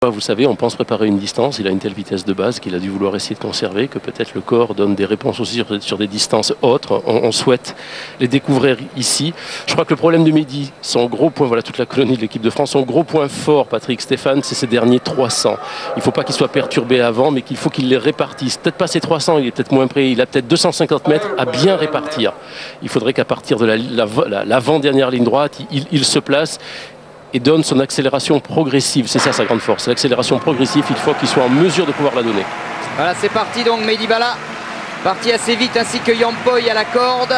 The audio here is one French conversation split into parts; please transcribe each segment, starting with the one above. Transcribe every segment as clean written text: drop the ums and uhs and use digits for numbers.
Vous savez, on pense préparer une distance, il a une telle vitesse de base qu'il a dû vouloir essayer de conserver, que peut-être le corps donne des réponses aussi sur des distances autres. On souhaite les découvrir ici. Je crois que le problème de Mehdi, son gros point, voilà toute la colonie de l'équipe de France, son gros point fort, Patrick Stéphane, c'est ces derniers 300. Il ne faut pas qu'il soit perturbé avant, mais qu'il faut qu'il les répartisse. Peut-être pas ces 300, il est peut-être moins près, il a peut-être 250 mètres à bien répartir. Il faudrait qu'à partir de l'avant-dernière ligne droite, il se place et donne son accélération progressive. C'est ça sa grande force, l'accélération progressive, il faut qu'il soit en mesure de pouvoir la donner. Voilà, c'est parti donc, Mehdi Bala, parti assez vite, ainsi que Yampoy à la corde.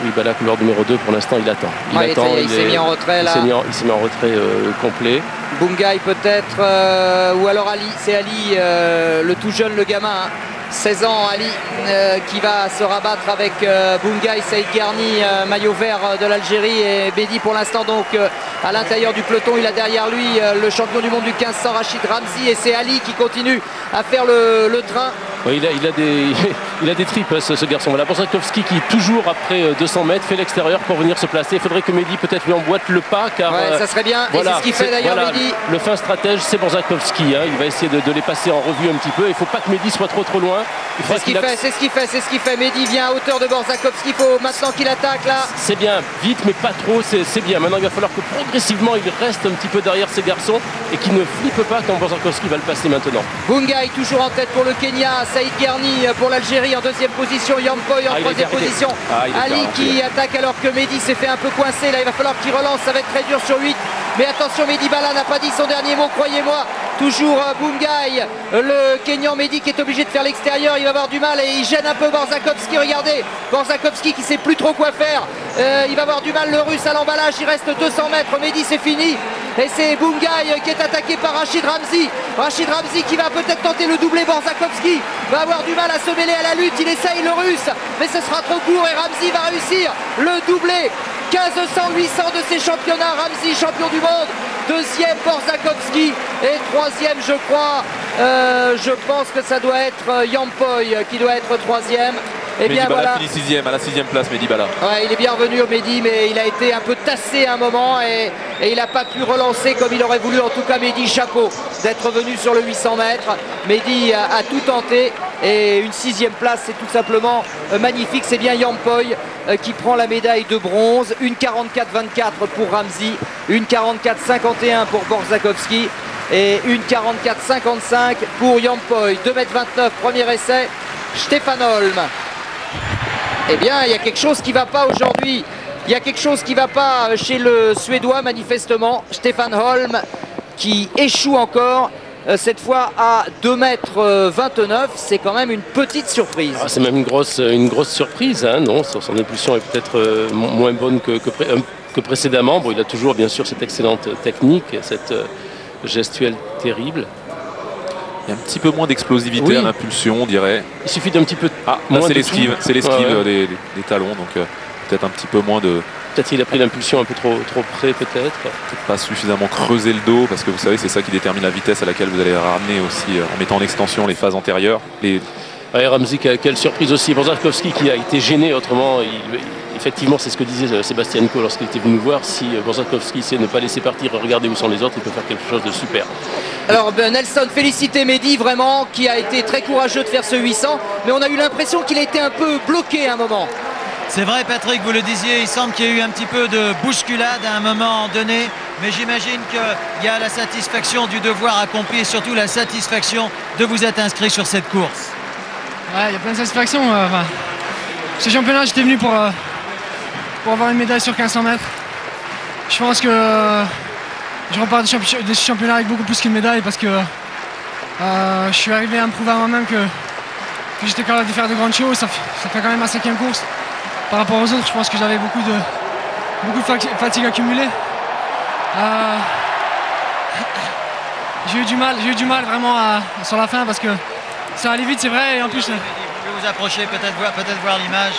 Oui, Bala, couloir numéro 2, pour l'instant, il attend. Il s'est mis en retrait là. Il s'est mis en retrait complet. Bungay peut-être, ou alors Ali, c'est Ali, le tout jeune, le gamin. 16 ans, Ali, qui va se rabattre avec Bungay, Saïd Garni, maillot vert de l'Algérie, et Mehdi pour l'instant donc à l'intérieur du peloton. Il a derrière lui le champion du monde du 1500, Rachid Ramzi, et c'est Ali qui continue à faire le train. Oui, il a des tripes, ce garçon. Voilà, Borzakowski qui, toujours après 200 mètres, fait l'extérieur pour venir se placer. Il faudrait que Mehdi peut-être lui emboîte le pas, car ouais, ça serait bien. Voilà, et c'est ce qu'il fait d'ailleurs, Mehdi. Le fin stratège, c'est Borzakowski. Il va essayer de les passer en revue un petit peu. Il ne faut pas que Mehdi soit trop loin. C'est ce qu'il fait. Mehdi vient à hauteur de Borzakowski. Il faut maintenant qu'il attaque là. C'est bien, vite, mais pas trop. C'est bien. Maintenant, il va falloir que progressivement, il reste un petit peu derrière ces garçons et qu'il ne flippe pas quand Borzakowski va le passer maintenant. Bungay toujours en tête pour le Kenya. Saïd Garni pour l'Algérie en deuxième position, Yampoy en troisième position. Ali qui attaque alors que Mehdi s'est fait un peu coincer. Là, il va falloir qu'il relance, ça va être très dur sur 8. Mais attention, Mehdi Bala n'a pas dit son dernier mot, croyez-moi. Toujours Bungay, le Kenyan Mehdi qui est obligé de faire l'extérieur. Il va avoir du mal et il gêne un peu Borzakowski. Regardez, Borzakowski qui sait plus trop quoi faire. Il va avoir du mal, le russe à l'emballage. Il reste 200 mètres. Mehdi, c'est fini. Et c'est Bungay qui est attaqué par Rachid Ramzi. Rachid Ramzi qui va peut-être tenter le doublé. Borzakowski va avoir du mal à se mêler à la lutte. Il essaye le russe, mais ce sera trop court et Ramzi va réussir le doublé. 1500-800 de ces championnats. Ramzi, champion du monde. Deuxième, Borzakowski. Et troisième, je crois, je pense que ça doit être Yampoy qui doit être troisième. Et bien voilà. Finit sixième, à la 6e place, Mehdi Bala. Ouais, il est bien revenu au Mehdi, mais il a été un peu tassé à un moment et il n'a pas pu relancer comme il aurait voulu. En tout cas, Mehdi, chapeau d'être venu sur le 800 mètres. Mehdi a tout tenté et une 6e place, c'est tout simplement magnifique. C'est bien Yampoy qui prend la médaille de bronze. Une 44-24 pour Ramzi, une 44-51 pour Borzakowski et une 44-55 pour Yampoy. 2,29 m, premier essai, Stéphane Holm. Eh bien, il y a quelque chose qui ne va pas aujourd'hui. Il y a quelque chose qui ne va pas chez le Suédois, manifestement. Stéphane Holm qui échoue encore, cette fois à 2,29 m. C'est quand même une petite surprise. C'est même une grosse surprise. Non, son impulsion est peut-être moins bonne que précédemment. Bon, il a toujours, bien sûr, cette excellente technique, cette gestuelle terrible. Il y a un petit peu moins d'explosivité à l'impulsion, on dirait. Il suffit d'un petit peu. Là c'est l'esquive, des talons, donc peut-être un petit peu moins de. Peut-être qu'il a pris l'impulsion un peu trop près, peut-être. Peut-être pas suffisamment creuser le dos, parce que vous savez, c'est ça qui détermine la vitesse à laquelle vous allez ramener aussi, en mettant en extension les phases antérieures. Ramzi, quelle surprise aussi. Borzakowski qui a été gêné, autrement, effectivement, c'est ce que disait Sébastien Coe lorsqu'il était venu nous voir. Si Borzakowski sait ne pas laisser partir, regarder où sont les autres, il peut faire quelque chose de super. Alors Nelson, féliciter Mehdi vraiment, qui a été très courageux de faire ce 800, mais on a eu l'impression qu'il a été un peu bloqué à un moment. C'est vrai, Patrick, vous le disiez, il semble qu'il y a eu un petit peu de bousculade à un moment donné, mais j'imagine qu'il y a la satisfaction du devoir accompli et surtout la satisfaction de vous être inscrit sur cette course. Ouais, il y a plein de satisfaction. Ce championnat, j'étais venu pour avoir une médaille sur 1500 mètres. Je pense que je repars de ce championnat avec beaucoup plus qu'une médaille parce que je suis arrivé à me prouver à moi-même que j'étais capable de faire de grandes choses. Ça fait quand même ma 5e course. Par rapport aux autres, je pense que j'avais beaucoup de fatigue accumulée. J'ai eu du mal vraiment sur la fin parce que ça allait vite, c'est vrai, et en plus. Vous pouvez vous approcher, peut-être voir l'image.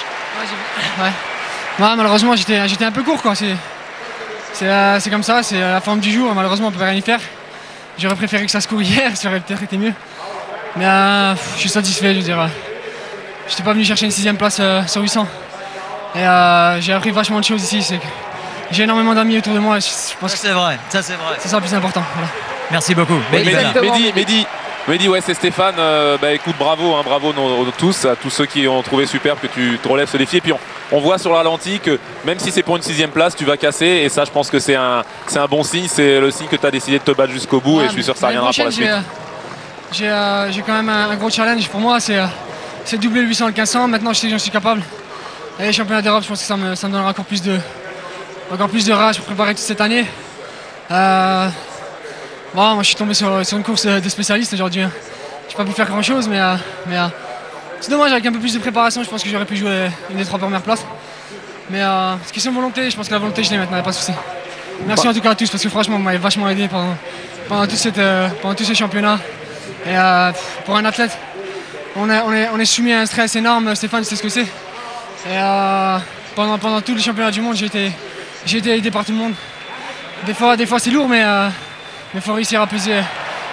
Ouais, malheureusement, j'étais un peu court, quoi. C'est comme ça, c'est la forme du jour. Malheureusement, on peut rien y faire. J'aurais préféré que ça se court hier, ça aurait peut-être été mieux. Mais je suis satisfait, je veux dire. Je n'étais pas venu chercher une 6e place sur 800. Et j'ai appris vachement de choses ici. J'ai énormément d'amis autour de moi. Et je pense ça, c'est vrai. C'est ça le plus important. Voilà. Merci beaucoup. Mehdi, ouais, c'est Stéphane. Écoute, bravo, hein, bravo tous, à tous ceux qui ont trouvé superbe que tu te relèves ce défi. Et puis on voit sur le ralenti que même si c'est pour une 6e place, tu vas casser. Et ça, je pense que c'est un bon signe. C'est le signe que tu as décidé de te battre jusqu'au bout. Et je suis sûr que ça reviendra pour la suite. J'ai quand même un gros challenge pour moi. C'est doubler le 800 et le 1500. Maintenant, je sais que j'en suis capable. Et les championnats d'Europe, je pense que ça me donnera encore plus de rage pour préparer toute cette année. Moi, je suis tombé sur une course de spécialistes aujourd'hui. J'ai pas pu faire grand chose, mais c'est dommage. Avec un peu plus de préparation, je pense que j'aurais pu jouer une des 3 premières places. Mais c'est question de volonté. Je pense que la volonté, je l'ai maintenant, il n'y a pas de souci. Merci en tout cas à tous, parce que franchement, vous m'avez vachement aidé pendant tous ces championnats. Et pour un athlète, on est soumis à un stress énorme. Stéphane sait ce que c'est. Et pendant tous les championnats du monde, j'ai été aidé par tout le monde. Des fois c'est lourd, mais il faut réussir à peser,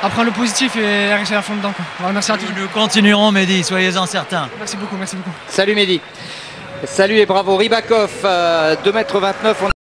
à prendre le positif et à réussir à fond dedans. Alors, merci à tous. Nous continuerons, Mehdi, soyez-en certains. Merci beaucoup, merci beaucoup. Salut Mehdi. Salut et bravo Rybakov, 2,29 m.